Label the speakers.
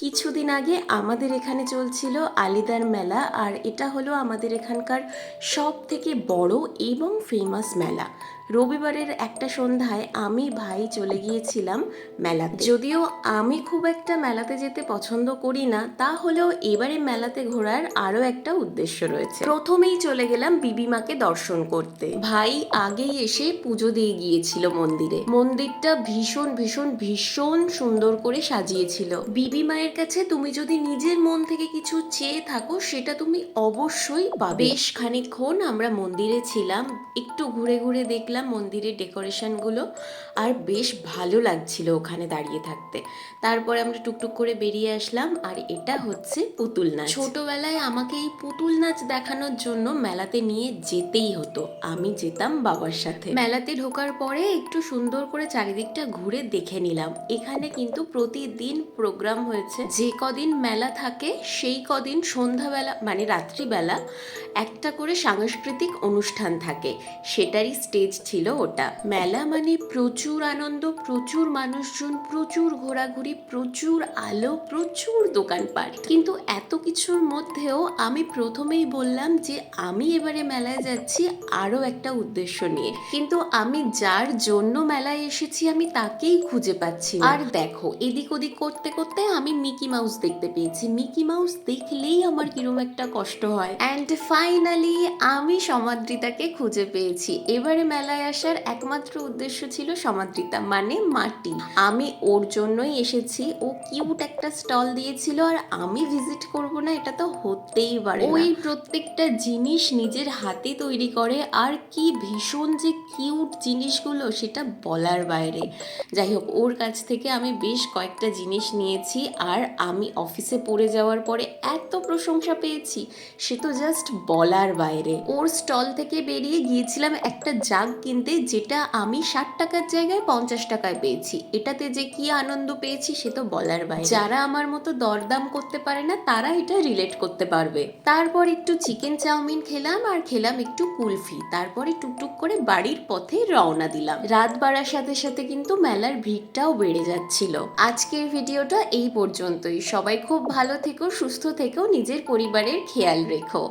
Speaker 1: কিছুদিন আগে আমাদের এখানে চলছিল আলিদার মেলা, আর এটা হলো আমাদের এখানকার সব থেকে বড় এবং ফেমাস মেলা। রবিবারের একটা সন্ধ্যায় আমি ভাই চলে গিয়েছিলাম মেলাতে। যদিও আমি খুব একটা মেলাতে যেতে পছন্দ করি না, তা হলেও এবারে মেলাতে ঘোরার আরও একটা উদ্দেশ্য রয়েছে। প্রথমেই চলে গেলাম বিবিমাকে দর্শন করতে। ভাই আগেই এসে পুজো দিয়ে গিয়েছিল মন্দিরে। মন্দিরটা ভীষণ ভীষণ ভীষণ সুন্দর করে সাজিয়েছিল। বিবি মায়ের কাছে তুমি যদি নিজের মন থেকে কিছু চেয়ে থাকো, সেটা তুমি অবশ্যই পাবে। বেশ খানিকক্ষণ আমরা মন্দিরে ছিলাম, একটু ঘুরে ঘুরে দেখলাম মন্দিরের ডেকোরেশনগুলো, আর বেশ ভালো লাগছিল ওখানে দাঁড়িয়ে থাকতে। তারপরে আমরা টুকটুক করে বেরিয়ে আসলাম, আর এটা হচ্ছে পুতুল নাচ। ছোটবেলায় আমাকে এই পুতুল নাচ দেখানোর জন্য মেলাতে নিয়ে যেতেই হতো। আমি যেতাম বাবার সাথে। মেলাতে ঢোকার পরে একটু সুন্দর করে চারিদিকটা ঘুরে দেখে নিলাম। এখানে কিন্তু প্রতিদিন প্রোগ্রাম হয়েছে। যে কদিন মেলা থাকে সেই কদিন সন্ধ্যাবেলা মানে রাত্রিবেলা একটা করে সাংস্কৃতিক অনুষ্ঠান থাকে, সেটারই স্টেজ ছিল ওটা। মেলা মানে প্রচুর আনন্দ, প্রচুর মানুষজন, প্রচুর ঘোরাঘুরি, প্রচুর আলো, প্রচুর দোকানপাট। কিন্তু এত কিছুর মধ্যেও আমি প্রথমেই বললাম যে আমি এবারে মেলায় যাচ্ছি আরও একটা উদ্দেশ্য নিয়ে, কিন্তু আমি যার জন্য মেলায় এসেছি আমি তাকেই খুঁজে পাচ্ছি না। আর দেখো, এদিক ওদিক করতে করতে আমি মিকি মাউস দেখতে পেয়েছি। মিকি মাউস দেখলেই আমার কিরম একটা কষ্ট হয়। অ্যান্ড ফাইনালি আমি সমাদ্রিতাকে খুঁজে পেয়েছি। এবারে মেলায় আসার একমাত্র উদ্দেশ্য ছিল সমাদ্রিতা মানে মাটি। আমি ওর জন্যই এসেছি। ও কিউট একটা স্টল দিয়েছিল, আর আমি ভিজিট করব না এটা তো হতেই পারে না। ওই প্রত্যেকটা জিনিস নিজের হাতে তৈরি করে, আর কি ভীষণ যে কিউট জিনিসগুলো সেটা বলার বাইরে। যাই হোক, ওর কাছ থেকে আমি বেশ কয়েকটা জিনিস নিয়েছি, আর আমি অফিসে পড়ে যাওয়ার পরে এত প্রশংসা পেয়েছি সে তো জাস্ট বলার বাইরে। ওর স্টল থেকে বেরিয়ে গিয়েছিলাম একটা জাগ কিনতে, যেটা আমি 60 টাকার জায়গায় 50 টাকায় পেয়েছি। এটাতে যে কি আনন্দ পেয়েছি সে তো বলার বাইরে। যারা আমার মতো দরদাম করতে পারে না তারা এটা রিলেট করতে পারবে। তারপর একটু চিকেন চাউমিন খেলাম, আর খেলাম একটু কুলফি। তারপরে টুকটুক করে বাড়ির পথে রওনা দিলাম। রাত বাড়ার সাথে সাথে কিন্তু মেলার ভিড়টাও বেড়ে যাচ্ছিল। আজকের ভিডিওটা এই পর্যন্তই। সবাই খুব ভালো থেকো, সুস্থ থেকো, নিজের পরিবারের খেয়াল রেখো।